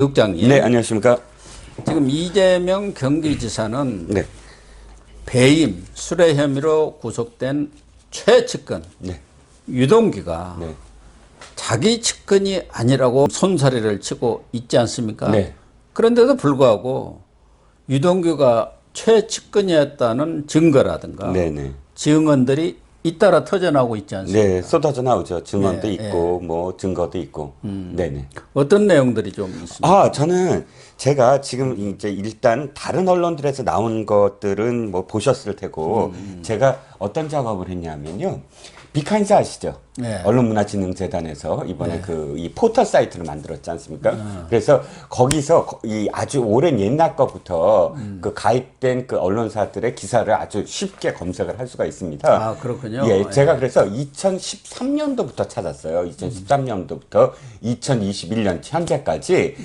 국장님. 네, 안녕하십니까. 지금 이재명 경기지사는 네. 배임, 수뢰 혐의로 구속된 최측근 네. 유동규가 네. 자기 측근이 아니라고 손사래를 치고 있지 않습니까? 네. 그런데도 불구하고 유동규가 최측근이었다는 증거라든가 네네. 증언들이 잇따라 터져나오고 있지 않습니까? 네, 쏟아져 나오죠. 증언도 네, 있고, 뭐, 증거도 있고. 네네. 어떤 내용들이 좀 있습니까? 아, 저는 제가 지금 이제 일단 다른 언론들에서 나온 것들은 뭐 보셨을 테고, 제가 어떤 작업을 했냐면요. 비카인스 아시죠? 네. 언론문화진흥재단에서 이번에 이 포털 사이트를 만들었지 않습니까? 그래서 거기서 이 아주 오랜 옛날 거부터 그 가입된 그 언론사들의 기사를 아주 쉽게 검색을 할 수가 있습니다. 아, 그렇군요. 예, 제가 그래서 2013년도부터 찾았어요. 2013년도부터 2021년 현재까지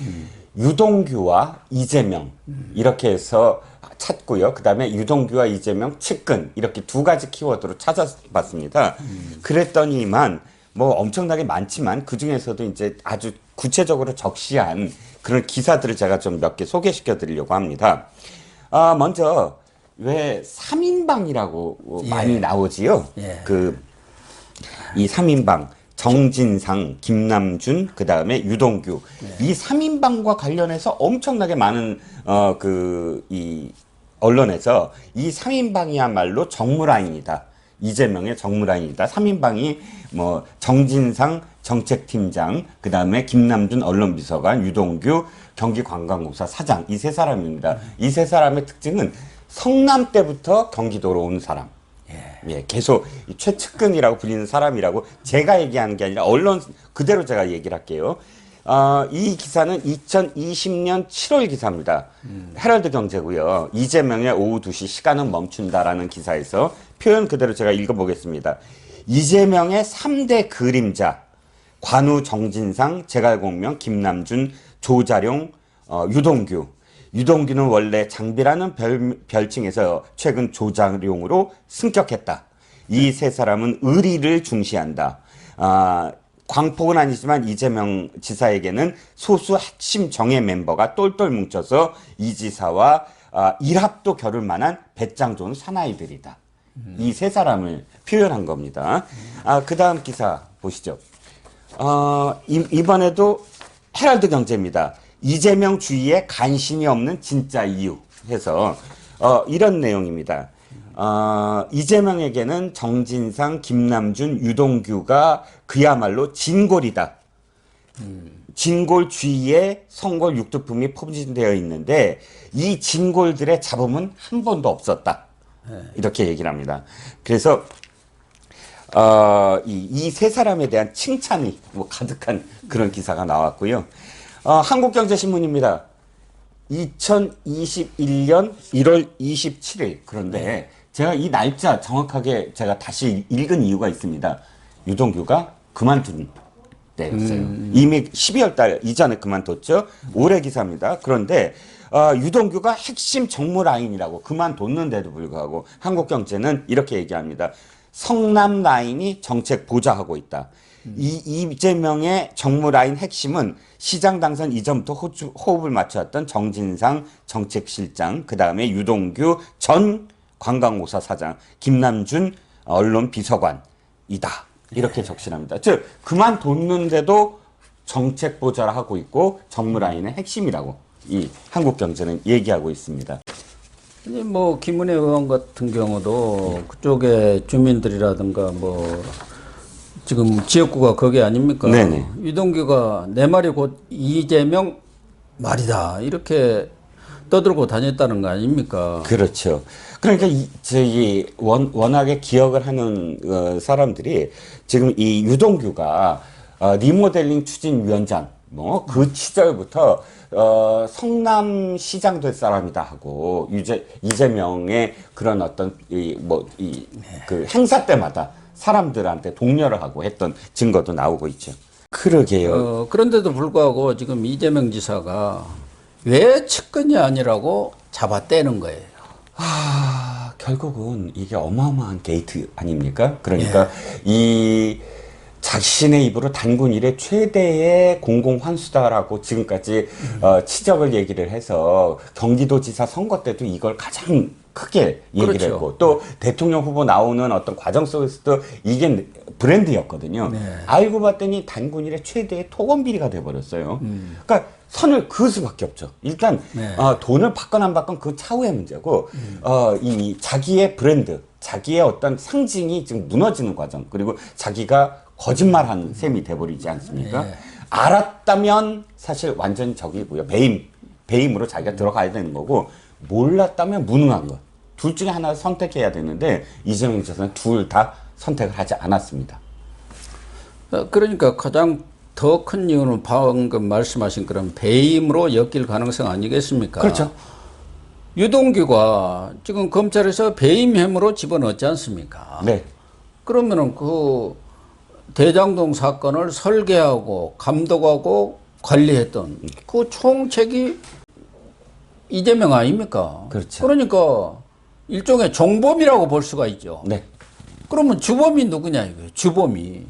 유동규와 이재명 이렇게 해서 찾고요. 그 다음에 유동규와 이재명 측근 이렇게 두 가지 키워드로 찾아봤습니다. 그랬더니만 뭐 엄청나게 많지만 그 중에서도 이제 아주 구체적으로 적시한 그런 기사들을 제가 좀 몇 개 소개시켜 드리려고 합니다. 아, 먼저 왜 3인방이라고 많이 나오지요? 예. 이 3인방 정진상, 김남준, 그 다음에 유동규 이 3인방과 관련해서 엄청나게 많은 이 언론에서 이 3인방이야말로 정무라인이다. 이재명의 정무라인이다. 3인방이 뭐 정진상 정책팀장, 그 다음에 김남준 언론비서관, 유동규 경기관광공사 사장 이 세 사람입니다. 이 세 사람의 특징은 성남 때부터 경기도로 온 사람. 예, 계속 최측근이라고 불리는 사람이라고 제가 얘기하는 게 아니라 언론 그대로 제가 얘기를 할게요. 이 기사는 2020년 7월 기사입니다. 헤럴드 경제고요. 이재명의 오후 2시 시간은 멈춘다라는 기사에서 표현 그대로 제가 읽어보겠습니다. 이재명의 3대 그림자 관우 정진상, 제갈공명, 김남준, 조자룡, 유동규. 유동규는 원래 장비라는 별칭에서 최근 조자룡으로 승격했다. 이 세 사람은 의리를 중시한다. 광폭은 아니지만 이재명 지사에게는 소수 핵심 정예 멤버가 똘똘 뭉쳐서 이 지사와 일합도 겨룰 만한 배짱 좋은 사나이들이다. 이 세 사람을 표현한 겁니다. 그 다음 기사 보시죠. 이번에도 헤럴드 경제입니다. 이재명 주위에 간신히 없는 진짜 이유 해서 이런 내용입니다. 이재명에게는 정진상, 김남준, 유동규가 그야말로 진골이다. 진골 주위에 성골 육두품이 포진되어 있는데 이 진골들의 잡음은 한 번도 없었다. 이렇게 얘기를 합니다. 그래서 이 세 사람에 대한 칭찬이 뭐 가득한 그런 기사가 나왔고요. 한국경제신문입니다. 2021년 1월 27일. 그런데 제가 이 날짜 정확하게 제가 다시 읽은 이유가 있습니다. 유동규가 그만둔 때였어요. 이미 12월 달 이전에 그만뒀죠. 올해 기사입니다. 그런데 유동규가 핵심 정무 라인이라고 그만뒀는데도 불구하고 한국경제는 이렇게 얘기합니다. 성남 라인이 정책 보좌하고 있다. 이재명의 정무 라인 핵심은 시장 당선 이전부터 호흡을 맞춰왔던 정진상 정책실장, 그 다음에 유동규 전 관광공사 사장, 김남준 언론 비서관이다. 이렇게 적시합니다. 즉 그만뒀는데도 정책 보좌를 하고 있고 정무 라인의 핵심이라고 이 한국경제는 얘기하고 있습니다. 뭐 김은혜 의원 같은 경우도 그쪽에 주민들이라든가 뭐 지금 지역구가 거기 아닙니까? 네네. 유동규가 내 말이 곧 이재명 말이다 이렇게 떠들고 다녔다는 거 아닙니까? 그렇죠. 그러니까 저기 워낙에 기억을 하는 사람들이 지금 이 유동규가 리모델링 추진위원장 뭐 그 시절부터 성남시장 될 사람이다 하고 이재명의 그런 어떤 그 행사 때마다 사람들한테 독려를 하고 했던 증거도 나오고 있죠. 그러게요. 그런데도 불구하고 지금 이재명 지사가 왜 측근이 아니라고 잡아떼는 거예요. 결국은 이게 어마어마한 게이트 아닙니까? 그러니까 이 자신의 입으로 단군 이래 최대의 공공환수다라고 지금까지 치적을 얘기를 해서 경기도지사 선거 때도 이걸 가장 크게 얘기를 그렇죠. 했고 또 대통령 후보 나오는 어떤 과정 속에서도 이게 브랜드였거든요. 네. 알고 봤더니 단군 이래 최대의 토건비리가 돼버렸어요. 그러니까 선을 그을 수밖에 없죠. 일단 네. 돈을 받건 안 받건 그 차후의 문제고 이 자기의 브랜드, 자기의 어떤 상징이 지금 무너지는 과정 그리고 자기가 거짓말하는 셈이 돼버리지 않습니까? 네. 알았다면 사실 완전 적이고요. 배임으로 자기가 들어가야 되는 거고 몰랐다면 무능한 것. 둘 중에 하나를 선택해야 되는데 이재명 지사는 둘 다 선택을 하지 않았습니다. 그러니까 가장 더 큰 이유는 방금 말씀하신 그런 배임으로 엮일 가능성 아니겠습니까? 그렇죠. 유동규가 지금 검찰에서 배임 혐의로 집어넣지 않습니까? 네. 그러면은 그 대장동 사건을 설계하고 감독하고 관리했던 그 총책이 이재명 아닙니까? 그렇죠. 그러니까 일종의 종범이라고 볼 수가 있죠. 네. 그러면 주범이 누구냐 이거예요. 주범이.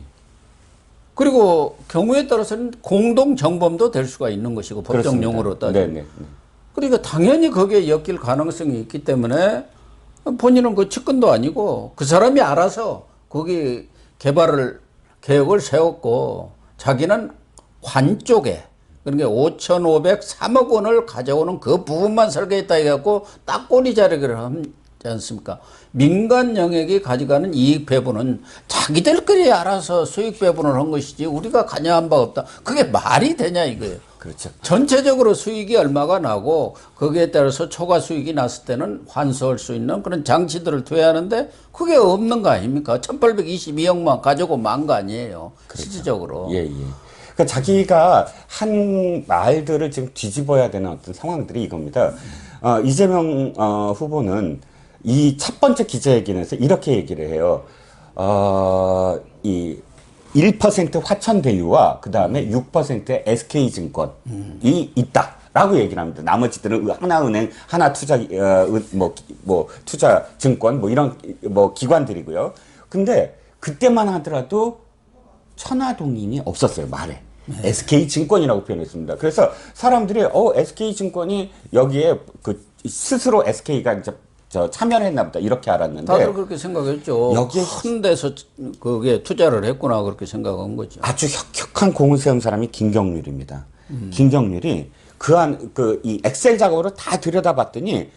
그리고 경우에 따라서는 공동 정범도 될 수가 있는 것이고 법정 용어로 따지면. 네. 그러니까 당연히 거기에 엮일 가능성이 있기 때문에 본인은 그 측근도 아니고 그 사람이 알아서 거기 계획을 세웠고 자기는 관 쪽에 그러니까 5,503억 원을 가져오는 그 부분만 설계했다 해갖고 딱 꼬리 자르기를 하지 않습니까? 민간 영역이 가져가는 이익 배분은 자기들끼리 알아서 수익 배분을 한 것이지 우리가 관여한 바 없다. 그게 말이 되냐 이거예요. 그렇죠. 전체적으로 수익이 얼마가 나고 거기에 따라서 초과 수익이 났을 때는 환수할 수 있는 그런 장치들을 둬야 하는데 그게 없는 거 아닙니까? 1,822억만 가지고 만 거 아니에요. 그렇죠. 실질적으로. 예. 그러니까 자기가 한 말들을 지금 뒤집어야 되는 어떤 상황들이 이겁니다. 이재명 후보는 이 첫 번째 기자회견에서 이렇게 얘기를 해요. 이 1% 화천대유와 그 다음에 6%의 SK증권이 있다라고 얘기를 합니다. 나머지들은 하나은행, 하나투자, 투자증권 뭐 이런 기관들이고요. 근데 그때만 하더라도 천하동인이 없었어요, 말에. SK증권이라고 표현했습니다. 그래서 사람들이 SK증권이 여기에 스스로 SK가 이제 참여를 했나 보다 이렇게 알았는데 다들 그렇게 생각했죠. 여기에 큰 데서 그게 투자를 했구나 그렇게 생각한 거죠. 아주 혁혁한 공을 세운 사람이 김경률입니다. 김경률이 이 엑셀 작업으로 다 들여다봤더니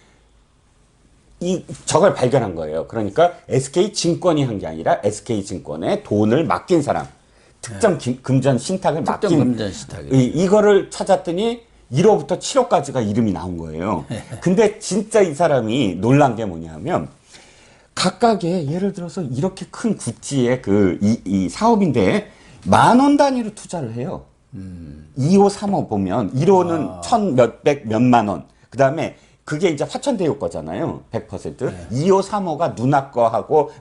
저걸 발견한 거예요. 그러니까 SK증권이 한 게 아니라 SK증권에 돈을 맡긴 사람. 특정 금전 신탁을 맡긴 금전 신탁. 이거를 찾았더니 1호부터 7호까지가 이름이 나온 거예요. 근데 진짜 이 사람이 놀란 게 뭐냐면 각각의 예를 들어서 이렇게 큰 구찌의 이 사업인데 10,000원 단위로 투자를 해요. 2호, 3호 보면 1호는 1,000몇백 몇만 원. 그다음에 그게 이제 화천대유 거잖아요. 100%. 네. 2호, 3호가 누나 거하고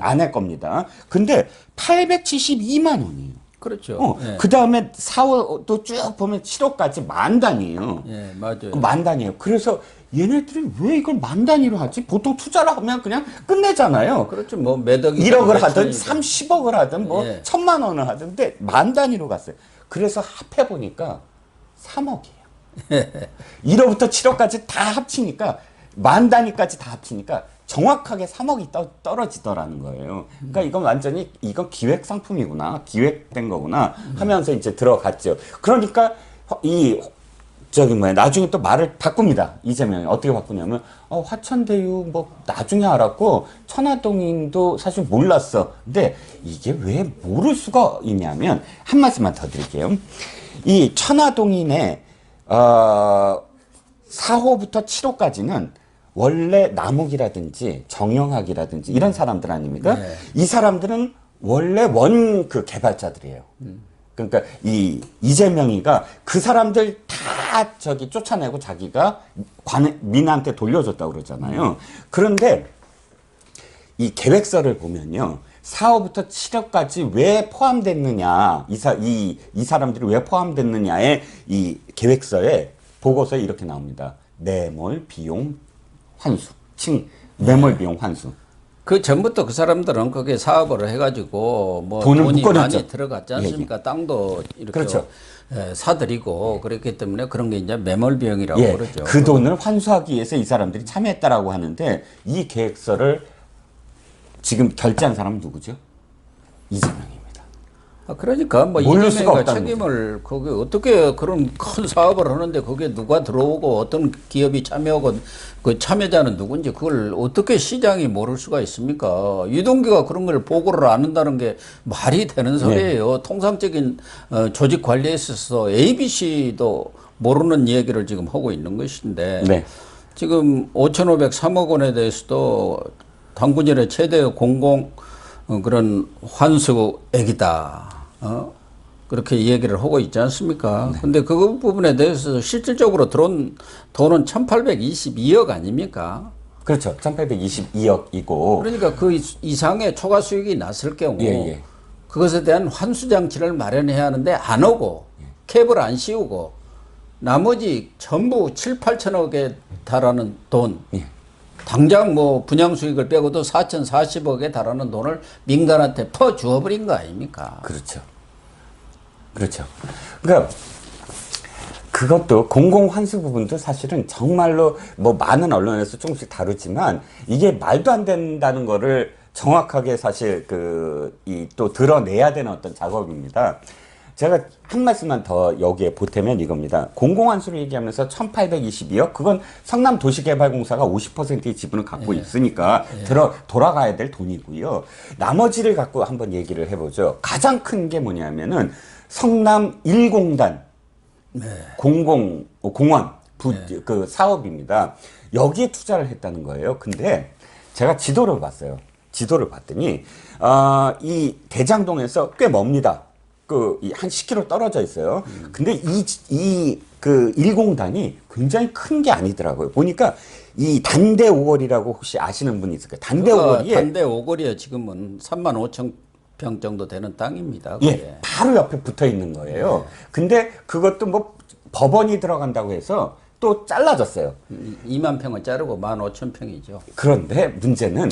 아내 겁니다. 근데 872만 원이에요. 그렇죠. 네. 그 다음에 4호도 쭉 보면 7호까지 만 단위예요. 예, 맞아요. 만 단위예요. 그래서 얘네들이 왜 이걸 만 단위로 하지? 보통 투자를 하면 그냥 끝내잖아요. 그렇죠. 뭐 매덕이 1억을 하든 30억을 하든 뭐 예. 1,000만 원을 하든 근데 만 단위로 갔어요. 그래서 합해 보니까 3억이에요. 1호부터 7호까지 다 합치니까 만 단위까지 다 합치니까 정확하게 3억이 떨어지더라는 거예요. 그러니까 이건 완전히 이건 기획 상품이구나, 기획된 거구나 하면서 이제 들어갔죠. 그러니까 나중에 또 말을 바꿉니다. 이재명이 어떻게 바꾸냐면 화천대유 뭐 나중에 알았고 천화동인도 사실 몰랐어. 근데 이게 왜 모를 수가 있냐면 한 말씀만 더 드릴게요. 이 천화동인의 4호부터 7호까지는 원래 남욱이라든지 정영학이라든지 이런 사람들 아닙니까? 네. 이 사람들은 원래 그 개발자들이에요. 그러니까 이재명이가 그 사람들 다 쫓아내고 자기가 민한테 돌려줬다고 그러잖아요. 그런데 이 계획서를 보면요. 4호부터 7호까지 왜 포함됐느냐, 이 사람들이 왜 포함됐느냐의 이 계획서에 보고서에 이렇게 나옵니다. 매몰 비용 환수, 매몰 비용 환수. 그 전부터 그 사람들은 거기에 사업을 해가지고 뭐 돈을 돈이 묶어놨죠. 많이 들어갔지 않습니까? 땅도 이렇게 그렇죠. 사들이고 그랬기 때문에 그런 게 이제 매몰 비용이라고 예, 그러죠. 그 돈을 환수하기 위해서 이 사람들이 참여했다라고 하는데 이 계획서를 지금 결제한 사람은 누구죠? 이재명입니다. 그러니까 뭐 모를 수가 이재명이가 없다는 책임을 거기 어떻게 그런 큰 사업을 하는데 거기에 누가 들어오고 어떤 기업이 참여하고 그 참여자는 누군지 그걸 어떻게 시장이 모를 수가 있습니까? 유동규가 그런 걸 보고를 안 한다는 게 말이 되는 소리예요. 통상적인 조직 관리에 있어서 ABC도 모르는 얘기를 지금 하고 있는 것인데 네. 지금 5,503억 원에 대해서도 당군일의 최대 공공 그런 환수액이다. 그렇게 얘기를 하고 있지 않습니까? 근데 그 부분에 대해서 실질적으로 들어온 돈은 1,822억 아닙니까? 그렇죠. 1822억이고. 그러니까 그 이상의 초과 수익이 났을 경우 예. 그것에 대한 환수 장치를 마련해야 하는데 안 하고 캡을 안 씌우고 나머지 전부 7, 8천억에 달하는 돈 당장 뭐 분양 수익을 빼고도 4,040억에 달하는 돈을 민간한테 퍼 주어버린 거 아닙니까? 그렇죠. 그렇죠. 그러니까 그것도 공공환수 부분도 사실은 정말로 뭐 많은 언론에서 조금씩 다루지만 이게 말도 안 된다는 거를 정확하게 사실 또 드러내야 되는 어떤 작업입니다. 제가 한 말씀만 더 여기에 보태면 이겁니다. 공공환수를 얘기하면서 1,822억, 그건 성남도시개발공사가 50%의 지분을 갖고 있으니까 돌아가야 될 돈이고요. 나머지를 갖고 한번 얘기를 해보죠. 가장 큰 게 뭐냐면은 성남 1공단 공원 그 사업입니다. 여기에 투자를 했다는 거예요. 근데 제가 지도를 봤어요. 지도를 봤더니 이 대장동에서 꽤 멉니다. 한 10km 떨어져 있어요. 근데 그 1공단이 굉장히 큰 게 아니더라고요. 보니까 이 단대 5거리라고 혹시 아시는 분이 있을까요? 단대 5거리에. 단대 5거리에 지금은 35,000평 정도 되는 땅입니다. 예, 바로 옆에 붙어 있는 거예요. 근데 그것도 뭐 법원이 들어간다고 해서 또 잘라졌어요. 2만 평을 자르고 15,000평이죠. 그런데 문제는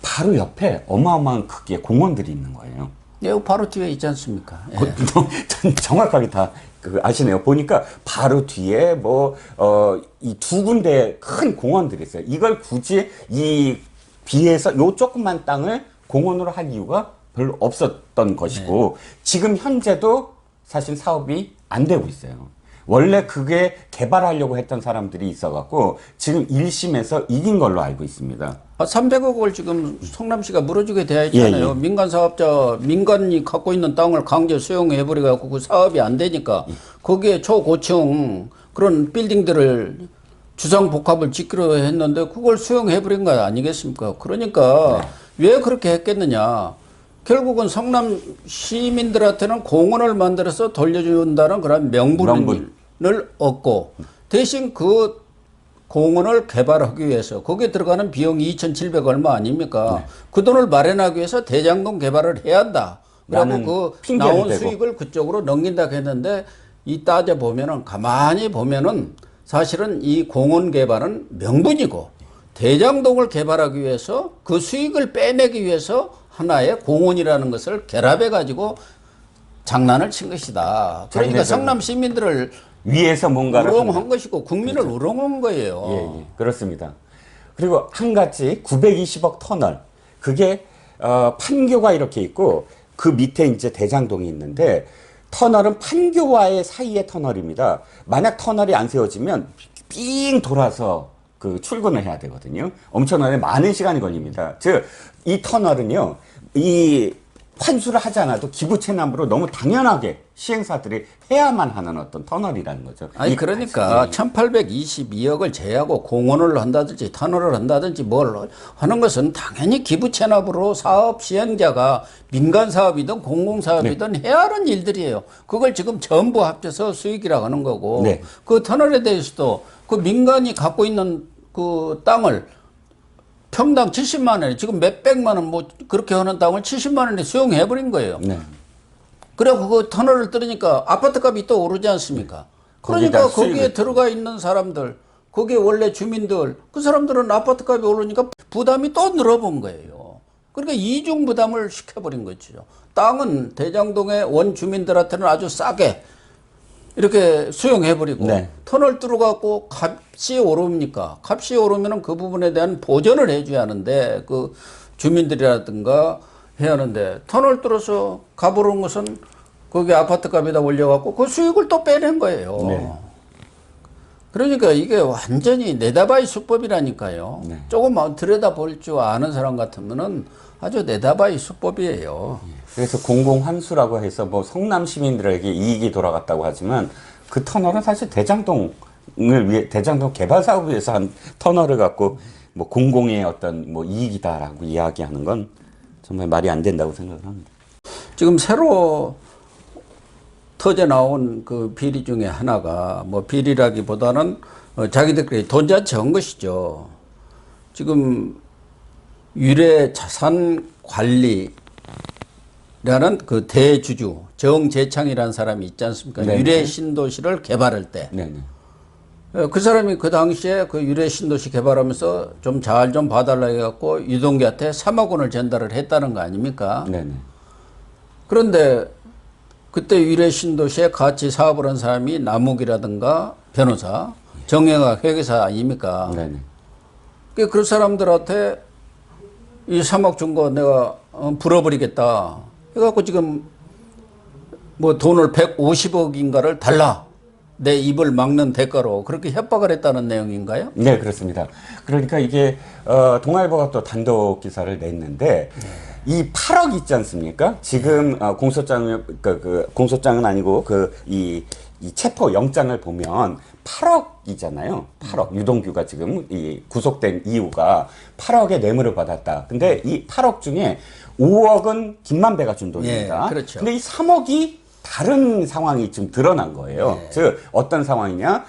바로 옆에 어마어마한 크기의 공원들이 있는 거예요. 예, 바로 뒤에 있지 않습니까? 예. 정확하게 다 아시네요. 보니까 바로 뒤에 이 두 군데 큰 공원들이 있어요. 이걸 굳이 이 비해서 요 조그만 땅을 공원으로 할 이유가 별로 없었던 것이고 지금 현재도 사실 사업이 안 되고 있어요. 원래 그게 개발하려고 했던 사람들이 있어갖고 지금 1심에서 이긴 걸로 알고 있습니다. 300억을 지금 성남시가 물어주게 되어 있잖아요. 예. 민간 사업자, 민간이 갖고 있는 땅을 강제 수용해버려갖고 그 사업이 안 되니까 거기에 초고층 그런 빌딩들을 주상복합을 짓기로 했는데 그걸 수용해버린 거 아니겠습니까? 그러니까 왜 그렇게 했겠느냐. 결국은 성남 시민들한테는 공원을 만들어서 돌려준다는 그런 명분을 얻고 대신 그 공원을 개발하기 위해서 거기에 들어가는 비용이 2,700 얼마 아닙니까? 그 돈을 마련하기 위해서 대장동 개발을 해야 한다. 그리고 그 나온 대고. 수익을 그쪽으로 넘긴다 했는데 이 따져보면은 가만히 보면은 사실은 이 공원 개발은 명분이고 대장동을 개발하기 위해서 그 수익을 빼내기 위해서 하나의 공원이라는 것을 결합해 가지고 장난을 친 것이다. 그러니까 성남 시민들을 위에서 뭔가를 우롱한 것이고 국민을 그렇죠. 우롱한 거예요. 예, 그렇습니다. 그리고 한 가지 920억 터널 그게 판교가 이렇게 있고 그 밑에 이제 대장동이 있는데 터널은 판교와의 사이의 터널입니다. 만약 터널이 안 세워지면 삥 돌아서 출근을 해야 되거든요. 엄청나게 많은 시간이 걸립니다. 즉 이 터널은요, 이 환수를 하지 않아도 기부 체납으로 너무 당연하게 시행사들이 해야만 하는 어떤 터널이라는 거죠. 아니 그러니까 1,822억을 제외하고 공원을 한다든지 터널을 한다든지 뭘 하는 것은 당연히 기부 체납으로 사업 시행자가 민간 사업이든 공공 사업이든 해야 하는 일들이에요. 그걸 지금 전부 합쳐서 수익이라고 하는 거고 그 터널에 대해서도 그 민간이 갖고 있는 그 땅을 평당 70만 원에 지금 몇백만 원 뭐 그렇게 하는 땅을 70만 원에 수용해버린 거예요. 그래고 그 터널을 뚫으니까 아파트 값이 또 오르지 않습니까? 그러니까 거기에 들어가 있는 사람들, 거기에 원래 주민들, 그 사람들은 아파트 값이 오르니까 부담이 또 늘어본 거예요. 그러니까 이중 부담을 시켜버린 거죠. 땅은 대장동의 원주민들한테는 아주 싸게 이렇게 수용해버리고 네. 터널 뚫어갖고 값이 오릅니까? 값이 오르면은 그 부분에 대한 보전을 해줘야 하는데 그 주민들이라든가 해야 하는데 터널 뚫어서 가보는 것은 거기 아파트 값에다 올려갖고 그 수익을 또 빼낸 거예요. 네. 그러니까 이게 완전히 내다바이 수법이라니까요. 네. 조금 들여다볼 줄 아는 사람 같으면은 아주 내다바이 수법이에요. 그래서 공공환수라고 해서 뭐 성남 시민들에게 이익이 돌아갔다고 하지만 그 터널은 사실 대장동을 위해 대장동 개발 사업을 위해서 한 터널을 갖고 뭐 공공의 어떤 뭐 이익이다라고 이야기하는 건 정말 말이 안 된다고 생각을 합니다. 지금 새로 터져 나온 그 비리 중에 하나가 뭐 비리라기보다는 자기들끼리 돈잔치 한 것이죠. 지금 유래 자산 관리라는 그 대주주 정재창이라는 사람이 있지 않습니까? 네네. 유래 신도시를 개발할 때. 네네. 그 사람이 그 당시에 그 유래 신도시 개발하면서 좀 잘 좀 봐달라 해갖고 유동규한테 3억 원을 전달을 했다는 거 아닙니까? 네네. 그런데 그때 유래 신도시에 같이 사업을 한 사람이 남욱이라든가 변호사, 정영학 회계사 아닙니까? 네네. 그 사람들한테 이 3억 준 거 내가 불어버리겠다. 해갖고 지금 뭐 돈을 150억인가를 달라. 내 입을 막는 대가로 그렇게 협박을 했다는 내용인가요? 네, 그렇습니다. 그러니까 이게 동아일보가 또 단독 기사를 냈는데 이 8억 있지 않습니까? 지금 공소장 그 공소장은 아니고 이 체포 영장을 보면 8억이잖아요. 8억. 유동규가 지금 이 구속된 이유가 8억의 뇌물을 받았다. 근데 이 8억 중에 5억은 김만배가 준 돈입니다. 예, 그렇죠. 근데 이 3억이 다른 상황이 지금 드러난 거예요. 네. 즉 어떤 상황이냐?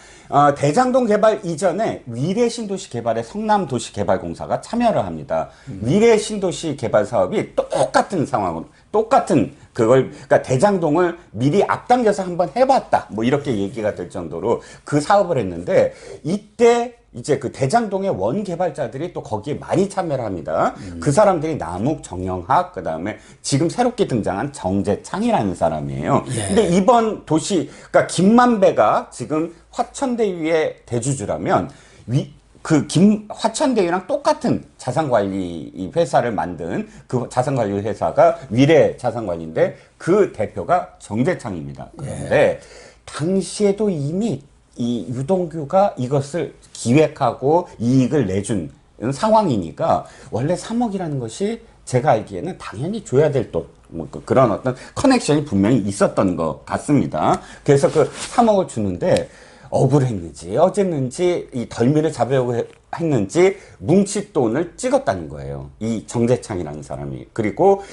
대장동 개발 이전에 위례 신도시 개발에 성남도시개발공사가 참여를 합니다. 위례 신도시 개발 사업이 똑같은 상황으로 똑같은 그러니까 대장동을 미리 앞당겨서 한번 해봤다. 뭐 이렇게 얘기가 될 정도로 그 사업을 했는데 이때 이제 그 대장동의 원 개발자들이 또 거기에 많이 참여를 합니다. 그 사람들이 남욱, 정영학, 그 다음에 지금 새롭게 등장한 정재창이라는 사람이에요. 예. 근데 이번 그러니까 김만배가 지금 화천대유의 대주주라면 화천대유랑 똑같은 자산관리 회사를 만든 그 자산관리 회사가 위례 자산관리인데 그 대표가 정재창입니다. 그런데 당시에도 이미 이 유동규가 이것을 기획하고 이익을 내준 상황이니까 원래 3억이라는 것이 제가 알기에는 당연히 줘야 될 돈, 뭐 그런 어떤 커넥션이 분명히 있었던 것 같습니다. 그래서 그 3억을 주는데 억울했는지 어쨌는지 이 덜미를 잡으려고 했는지 뭉칫돈을 찍었다는 거예요. 이 정재창이라는 사람이. 그리고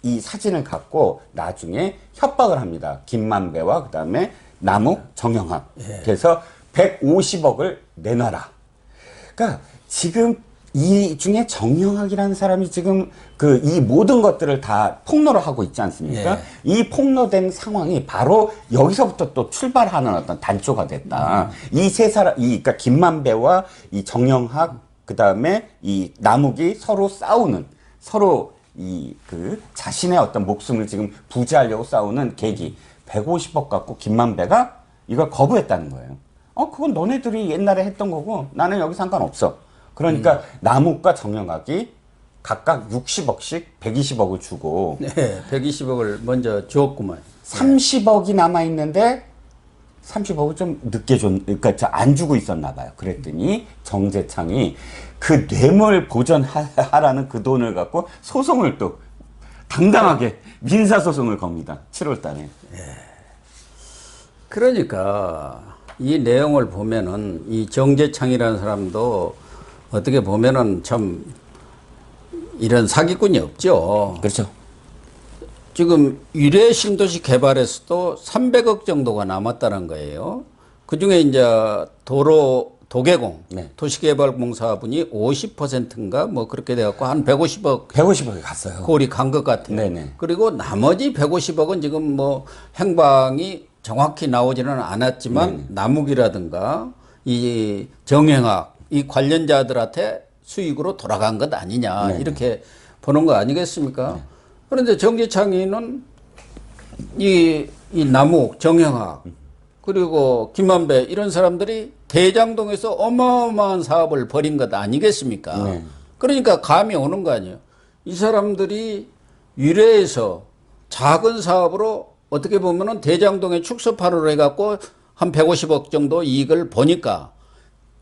이 사진을 갖고 나중에 협박을 합니다. 김만배와 그 다음에 남욱, 정영학. 예. 그래서 150억을 내놔라. 그러니까 지금 이 중에 정영학이라는 사람이 지금 이 모든 것들을 다 폭로를 하고 있지 않습니까? 예. 이 폭로된 상황이 바로 여기서부터 또 출발하는 어떤 단초가 됐다. 이 세 사람, 그러니까 김만배와 이 정영학, 그 다음에 이 남욱이 서로 싸우는, 서로 자신의 어떤 목숨을 지금 부지하려고 싸우는 계기. 150억 갖고 김만배가 이걸 거부했다는 거예요. 그건 너네들이 옛날에 했던 거고 나는 여기 상관없어. 그러니까 남욱과 정영학이 각각 60억씩 120억을 주고 네, 120억을 먼저 줬구만. 30억이 남아있는데 30억을 좀 늦게 그러니까 안 주고 있었나 봐요. 그랬더니 정재창이 그 뇌물 보전하라는 그 돈을 갖고 소송을 또 당당하게 민사소송을 겁니다. 7월 달에. 그러니까 이 내용을 보면은 이 정재창이라는 사람도 어떻게 보면은 참 이런 사기꾼이 없죠. 그렇죠. 지금 유래 신도시 개발에서도 300억 정도가 남았다는 거예요. 그 중에 이제 도개공, 네. 도시개발공사분이 50%인가 뭐 그렇게 돼갖고 한 150억이 갔어요. 골이 간 것 같아요. 네네. 그리고 나머지 150억은 지금 뭐 행방이 정확히 나오지는 않았지만 남욱이라든가 이 정행학 이 관련자들한테 수익으로 돌아간 것 아니냐 네네. 이렇게 보는 거 아니겠습니까? 그런데 정재창이는 이 남욱, 정영학, 그리고 김만배 이런 사람들이 대장동에서 어마어마한 사업을 벌인 것 아니겠습니까? 네. 그러니까 감이 오는 거 아니에요. 이 사람들이 위례에서 작은 사업으로 어떻게 보면은 대장동에 축소파를 해갖고 한 150억 정도 이익을 보니까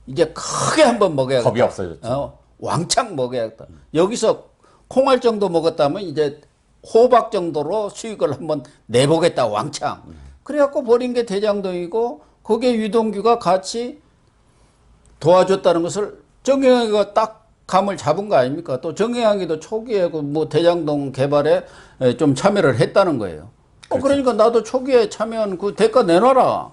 이제 크게 한번 먹어야겠다. 겁이 없어졌죠. 왕창 먹어야겠다. 여기서 콩알 정도 먹었다면 이제 호박 정도로 수익을 한번 내보겠다, 왕창. 그래갖고 버린 게 대장동이고, 거기에 유동규가 같이 도와줬다는 것을 정영학이가 딱 감을 잡은 거 아닙니까? 또 정영학이도 초기에 그 뭐 대장동 개발에 좀 참여를 했다는 거예요. 그러니까 나도 초기에 참여한 그 대가 내놔라.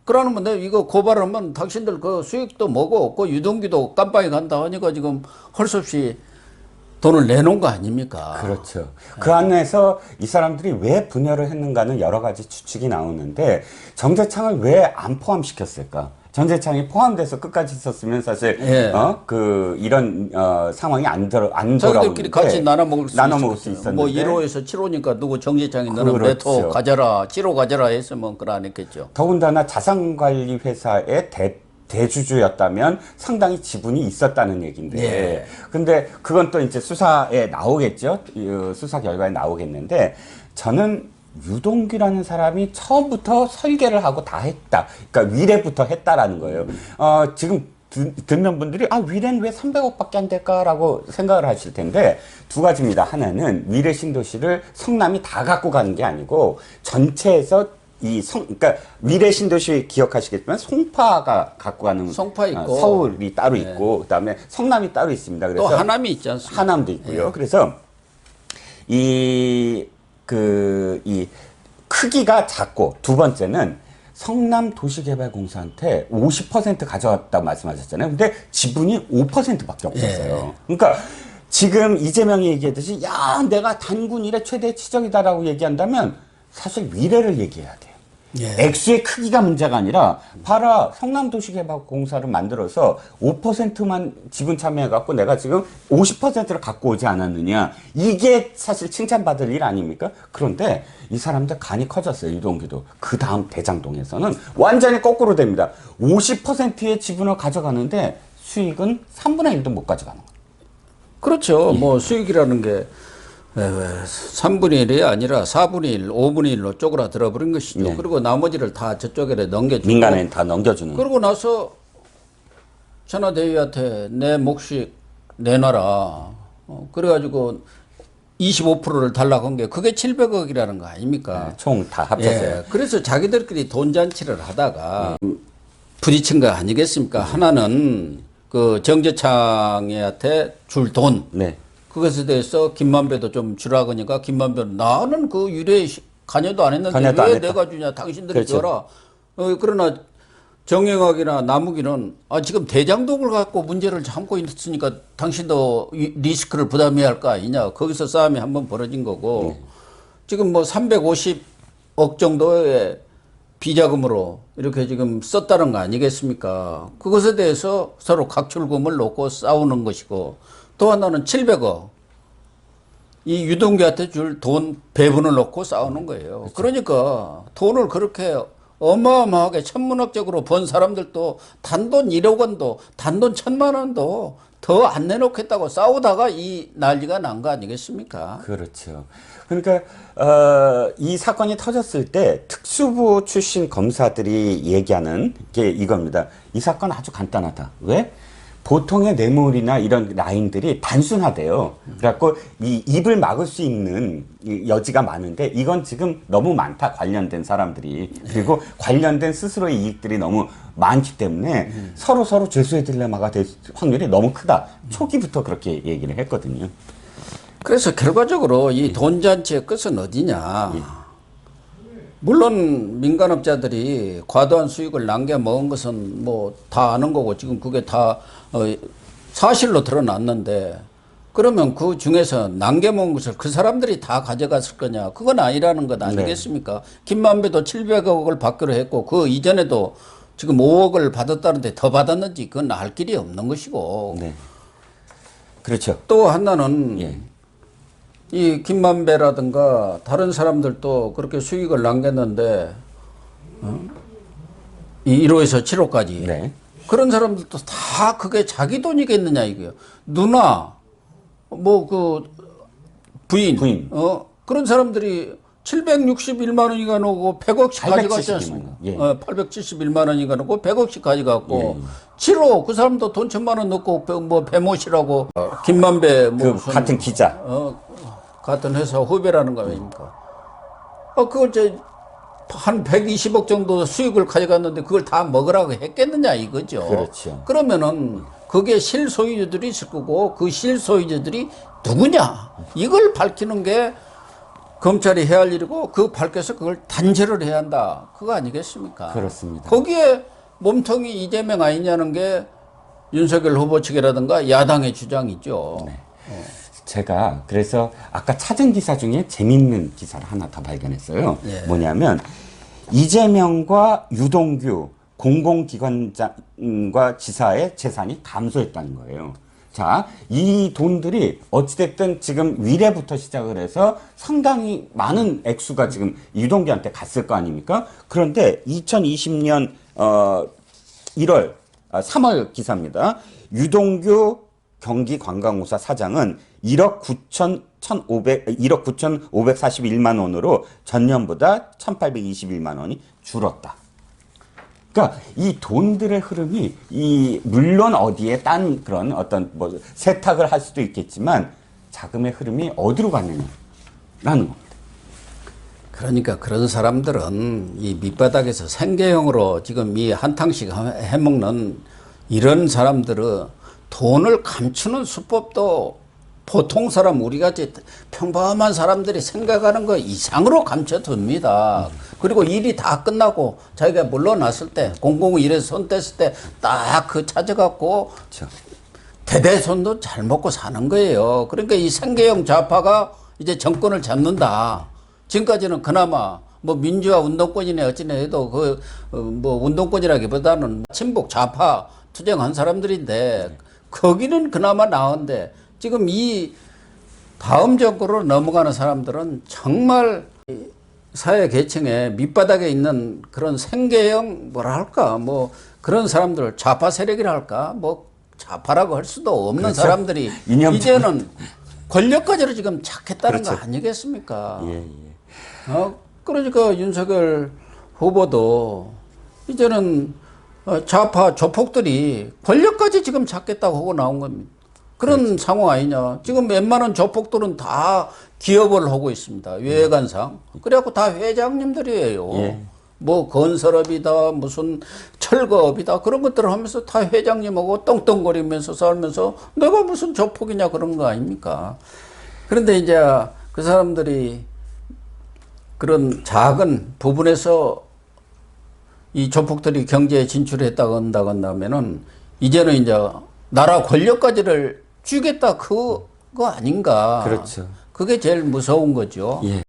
그러면 내가 이거 고발하면 당신들 그 수익도 뭐고 없고 유동규도 깜빵에 간다 하니까 지금 할 수 없이 돈을 내놓은 거 아닙니까? 그렇죠. 그 안에서 이 사람들이 왜 분열을 했는가는 여러 가지 추측이 나오는데 정재창을 왜 안 포함시켰을까? 정재창이 포함돼서 끝까지 있었으면 사실 예. 이런 상황이 안 자기들끼리 돌아오는데 같이 나눠 먹을 수 있었는데 뭐 1호에서 7호니까 누구 정재창이 너는 그렇죠. 네토 가져라 7호 가져라 했으면 그걸 안 했겠죠. 더군다나 자산관리 회사의 대주주였다면 상당히 지분이 있었다는 얘기인데. 예. 근데 그건 또 이제 수사에 나오겠죠. 수사 결과에 나오겠는데 저는 유동규라는 사람이 처음부터 설계를 하고 다 했다. 그러니까 위례부터 했다라는 거예요. 지금 듣는 분들이 위례는 왜 300억밖에 안 될까라고 생각을 하실 텐데 두 가지입니다. 하나는 위례 신도시를 성남이 다 갖고 가는 게 아니고 전체에서 그러니까 위례 신도시 기억하시겠지만 송파가 갖고 가는 송파 있고 서울이 따로 있고 그다음에 성남이 따로 있습니다. 그래서 또 하남이 있지 않습니까? 하남도 있고요. 그래서 이 크기가 작고 두 번째는 성남 도시개발공사한테 50% 가져왔다고 말씀하셨잖아요. 근데 지분이 5%밖에 없었어요. 그러니까 지금 이재명이 얘기했듯이 야 내가 단군 이래 최대 치적이다라고 얘기한다면 사실 위례를 얘기해야 돼요. 액수의 크기가 문제가 아니라 봐라 성남도시개발공사를 만들어서 5%만 지분 참여해갖고 내가 지금 50%를 갖고 오지 않았느냐 이게 사실 칭찬받을 일 아닙니까? 그런데 이 사람들 간이 커졌어요. 유동규도. 그 다음 대장동에서는 완전히 거꾸로 됩니다. 50%의 지분을 가져가는데 수익은 3분의 1도 못 가져가는 거예요. 그렇죠. 뭐 수익이라는 게 3분의 1이 아니라 4분의 1, 5분의 1로 쪼그라들어 버린 것이죠. 네. 그리고 나머지를 다 저쪽에 넘겨주고 민간에 다 넘겨주는. 그러고 나서 천하대유한테 내 몫이 내놔라. 그래가지고 25%를 달라고 한 게 그게 700억이라는 거 아닙니까? 총 다 합쳐서요. 그래서 자기들끼리 돈 잔치를 하다가 부딪힌 거 아니겠습니까? 하나는 그 정재창한테 줄 돈. 네. 그것에 대해서 김만배도 좀 주라 그러니까 김만배는 나는 그 유례 관여도 안 했는데 관여도 왜 안 했다. 내가 주냐 당신들이 그렇죠. 줘라. 그러나 정영학이나 남욱이는 지금 대장동을 갖고 문제를 삼고 있으니까 당신도 리스크를 부담해야 할 거 아니냐. 거기서 싸움이 한번 벌어진 거고 지금 뭐 350억 정도의 비자금으로 이렇게 지금 썼다는 거 아니겠습니까? 그것에 대해서 서로 각출금을 놓고 싸우는 것이고 또 하나는 700억. 이 유동규한테 줄 돈 배분을 놓고 싸우는 거예요. 그렇죠. 그러니까 돈을 그렇게 어마어마하게 천문학적으로 번 사람들도 단돈 1억 원도 단돈 1,000만 원도 더 안 내놓겠다고 싸우다가 이 난리가 난 거 아니겠습니까? 그렇죠. 그러니까 이 사건이 터졌을 때 특수부 출신 검사들이 얘기하는 게 이겁니다. 이 사건 아주 간단하다. 왜? 보통의 뇌물이나 이런 라인들이 단순하대요. 그래갖고 이 입을 막을 수 있는 여지가 많은데 이건 지금 너무 많다. 관련된 사람들이. 그리고 관련된 스스로의 이익들이 너무 많기 때문에 서로 죄수의 딜레마가 될 확률이 너무 크다. 초기부터 그렇게 얘기를 했거든요. 그래서 결과적으로 이 돈잔치의 끝은 어디냐. 물론 민간업자들이 과도한 수익을 남겨 먹은 것은 뭐 다 아는 거고 지금 그게 다 사실로 드러났는데 그러면 그 중에서 남겨 먹은 것을 그 사람들이 다 가져갔을 거냐. 그건 아니라는 것 아니겠습니까? 김만배도 700억을 받기로 했고 그 이전에도 지금 5억을 받았다는데 더 받았는지 그건 알 길이 없는 것이고 네. 그렇죠. 또 하나는 이 김만배라든가 다른 사람들도 그렇게 수익을 남겼는데 이 1호에서 7호까지 네. 그런 사람들도 다 그게 자기 돈이겠느냐 이거요. 누나 뭐 그 부인 그런 사람들이 761만 원이가 나오고 100억씩 가져갔지 않습니까? 예. 871만 원이가 나오고 100억씩 가져갔고 예. 7호 그 사람도 돈 1,000만 원 넣고 뭐 배모시라고 김만배 뭐 그 무슨 같은 기자. 같은 회사 후배라는 거 아닙니까? 그걸 한 120억 정도 수익을 가져갔는데 그걸 다 먹으라고 했겠느냐 이거죠. 그렇죠. 그러면은 그게 실소유주들이 있을 거고 그 실소유주들이 누구냐 이걸 밝히는 게 검찰이 해야 할 일이고 그 밝혀서 그걸 단죄를 해야 한다. 그거 아니겠습니까? 그렇습니다. 거기에 몸통이 이재명 아니냐는 게 윤석열 후보 측이라든가 야당의 주장이죠. 네. 제가 그래서 아까 찾은 기사 중에 재밌는 기사를 하나 더 발견했어요. 예. 뭐냐면 이재명과 유동규 공공기관장과 지사의 재산이 감소했다는 거예요. 자, 이 돈들이 어찌됐든 지금 위례부터 시작을 해서 상당히 많은 액수가 지금 유동규한테 갔을 거 아닙니까? 그런데 2020년 3월 기사입니다. 유동규 경기관광공사 사장은 1억 9,541만 원으로 전년보다 1,821만 원이 줄었다. 그러니까 이 돈들의 흐름이 물론 어디에 딴 그런 어떤 뭐 세탁을 할 수도 있겠지만 자금의 흐름이 어디로 갔느냐라는 겁니다. 그러니까 그런 사람들은 이 밑바닥에서 생계형으로 지금 이 한탕씩 해먹는 이런 사람들은 돈을 감추는 수법도 보통 사람 우리같이 평범한 사람들이 생각하는 거 이상으로 감춰둡니다. 그리고 일이 다 끝나고 자기가 물러났을 때 공공일에서 손 뗐을 때 딱 그 찾아갖고 그렇죠. 대대손도 잘 먹고 사는 거예요. 그러니까 이 생계형 좌파가 이제 정권을 잡는다. 지금까지는 그나마 뭐 민주화 운동권이네 어찌네 해도 뭐 운동권이라기보다는 친북 좌파 투쟁한 사람들인데 거기는 그나마 나은데 지금 이 다음 정권으로 넘어가는 사람들은 정말 사회 계층의 밑바닥에 있는 그런 생계형 뭐랄까 뭐 그런 사람들 좌파 세력이라 할까 뭐 좌파라고 할 수도 없는 그렇죠. 사람들이 이제는 권력까지로 지금 찾겠다는 그렇죠. 거 아니겠습니까? 예. 그러니까 윤석열 후보도 이제는 좌파 조폭들이 권력까지 지금 찾겠다고 하고 나온 겁니다. 그런 그렇죠. 상황 아니냐. 지금 웬만한 조폭들은 다 기업을 하고 있습니다. 외관상. 그래갖고 다 회장님들이에요. 예. 뭐 건설업이다, 무슨 철거업이다 그런 것들을 하면서 다 회장님하고 떵떵거리면서 살면서 내가 무슨 조폭이냐 그런 거 아닙니까? 그런데 이제 그 사람들이 그런 작은 부분에서 이 조폭들이 경제에 진출했다고 한다면은 이제는 이제 나라 권력까지를 쥐겠다 그거 아닌가. 그렇죠. 그게 제일 무서운 거죠. 예.